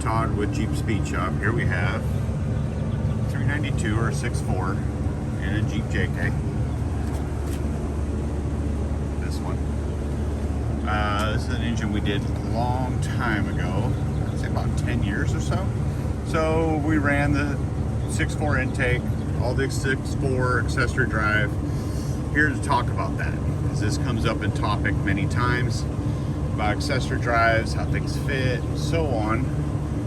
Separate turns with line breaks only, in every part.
Todd with Jeep Speed Shop. Here we have 392 or 6.4 and a Jeep JK. This one. This is an engine we did a long time ago. I'd say about 10 years or so. So we ran the 6.4 intake, all the 6.4 accessory drive. Here to talk about that, because this comes up in topic many times about accessory drives, how things fit, and so on.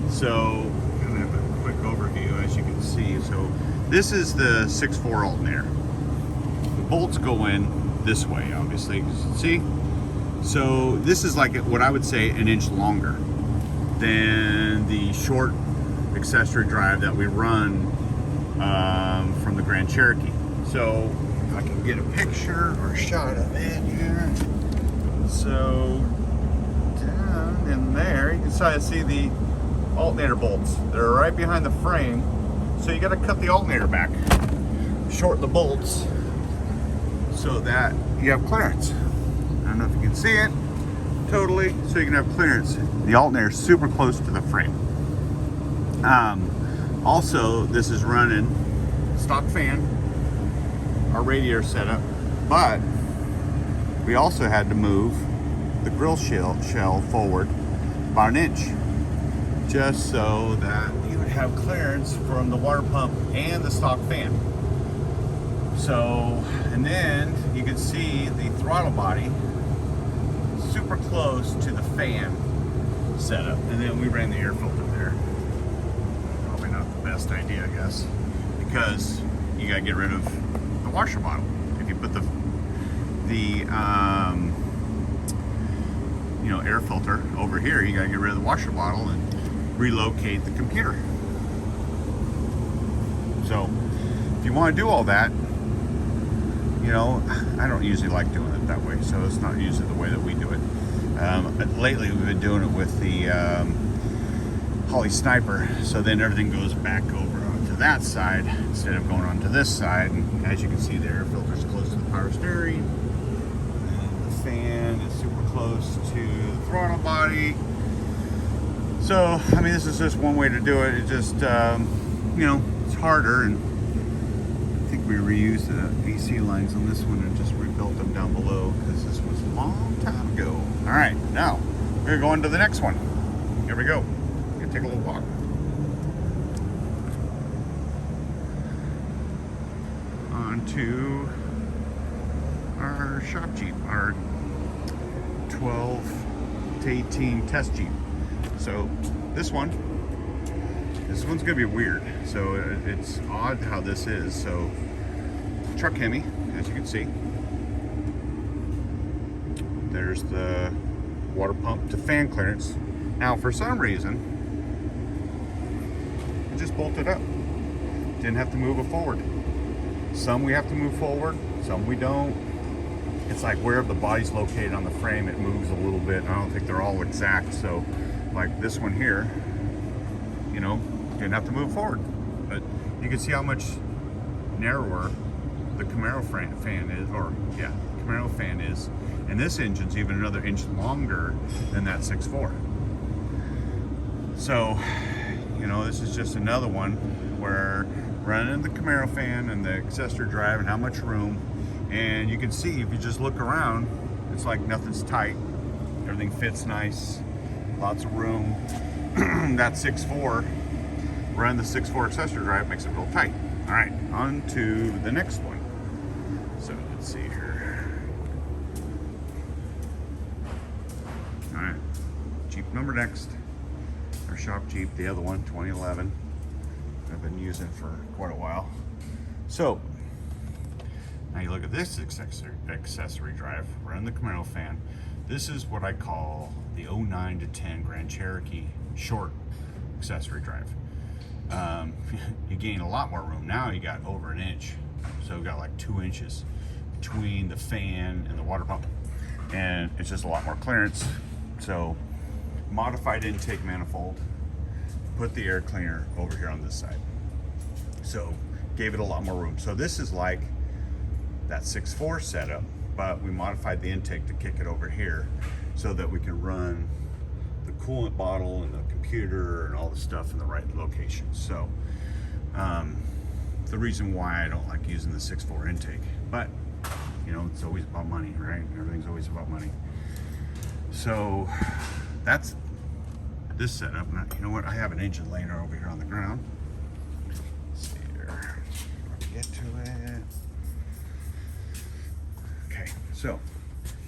So I'm gonna have a quick overview, as you can see. So this is the 6.4 alternator. The bolts go in this way, obviously. See? So this is like what I would say an inch longer than the short accessory drive that we run from the Grand Cherokee. So if I can get a picture or a shot of it here. So down in there, you can see the alternator bolts. They're right behind the frame. So you got to cut the alternator back, shorten the bolts so that you have clearance. I don't know if you can see it totally, so you can have clearance. The alternator is super close to the frame. Also, this is running stock fan, our radiator setup, but we also had to move the grill shell forward about an inch, just so that you would have clearance from the water pump and the stock fan. So, and then you can see the throttle body super close to the fan setup, and then we ran the air filter there. Probably not the best idea, I guess, because you gotta get rid of the washer bottle. If you put the air filter over here, you gotta get rid of the washer bottle and relocate the computer. So if you want to do all that, I don't usually like doing it that way, so it's not usually the way that we do it. Lately we've been doing it with the Holly Sniper, so then everything goes back over onto that side instead of going onto this side. And as you can see, the air filter's close to the power steering, and the fan is super close to the throttle body. So I mean, this is just one way to do it. It just it's harder, and I think we reused the AC lines on this one and just rebuilt them down below, because this was a long time ago. All right, now we're gonna go on to the next one. Here we go. We're gonna take a little walk. On to our shop Jeep, our 12 to 18 test Jeep. So this one's gonna be weird. So it's odd how this is. So Truck Hemi, as you can see. There's the water pump to fan clearance. Now, for some reason, it just bolted up. Didn't have to move it forward. Some we have to move forward, some we don't. It's like wherever the body's located on the frame, it moves a little bit. I don't think they're all exact. So, like this one here, didn't have to move forward. But you can see how much narrower the Camaro fan is, Camaro fan is. And this engine's even another inch longer than that 6.4. So, this is just another one where running the Camaro fan and the accessory drive and how much room. And you can see, if you just look around, it's like nothing's tight. Everything fits nice, lots of room. That 6.4, running the 6.4 accessory drive makes it real tight. All right, on to the next one. So let's see here. All right, Jeep number next. Our shop Jeep, the other one, 2011. I've been using for quite a while. So now you look at this accessory drive, running the Camaro fan. This is what I call the 09 to 10 Grand Cherokee short accessory drive. You gain a lot more room. Now you got over an inch. So we got like 2 inches between the fan and the water pump. And it's just a lot more clearance. So modified intake manifold, put the air cleaner over here on this side. So gave it a lot more room. So this is like that 6.4 setup, but we modified the intake to kick it over here so that we can run the coolant bottle and the computer and all the stuff in the right location. So the reason why I don't like using the 6.4 intake, but you know, it's always about money, right? Everything's always about money. So that's this setup. Now, you know what? I have an engine laying over here on the ground. Let's see here. Get to it. Okay, so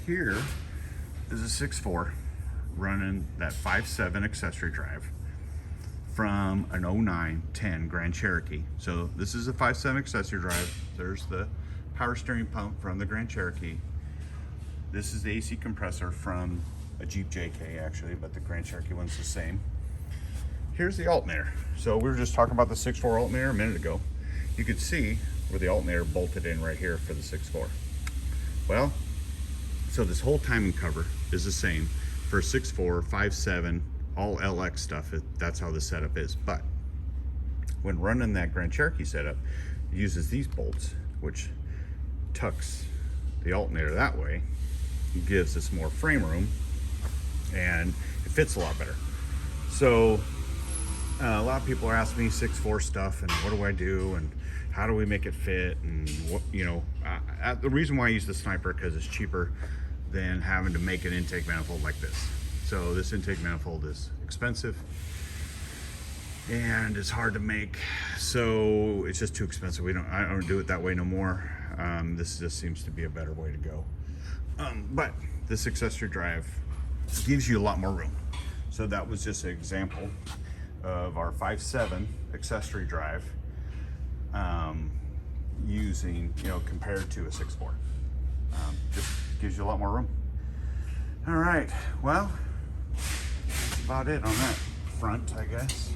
here is a 6.4 running that 5.7 accessory drive from an 09-10 Grand Cherokee. So this is a 5.7 accessory drive. There's the power steering pump from the Grand Cherokee. This is the AC compressor from a Jeep JK actually, but the Grand Cherokee one's the same. Here's the alternator. So we were just talking about the 6.4 alternator a minute ago. You could see where the alternator bolted in right here for the 6.4. Well, so this whole timing cover is the same for 6.4, 5.7, all LX stuff. That's how the setup is. But when running that Grand Cherokee setup, it uses these bolts, which tucks the alternator that way, gives us more frame room, and it fits a lot better. So a lot of people are asking me 6.4 stuff and what do I do and how do we make it fit, and what, you know, the reason why I use the Sniper because it's cheaper than having to make an intake manifold like this. So this intake manifold is expensive and it's hard to make, so it's just too expensive. I don't do it that way no more. This just seems to be a better way to go. But this accessory drive gives you a lot more room. So that was just an example of our 5.7 accessory drive using, you know, compared to a 6.4. Just gives you a lot more room. All right, well, that's about it on that front, I guess.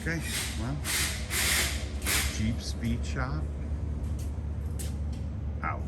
Okay, well, Jeep Speed Shop out.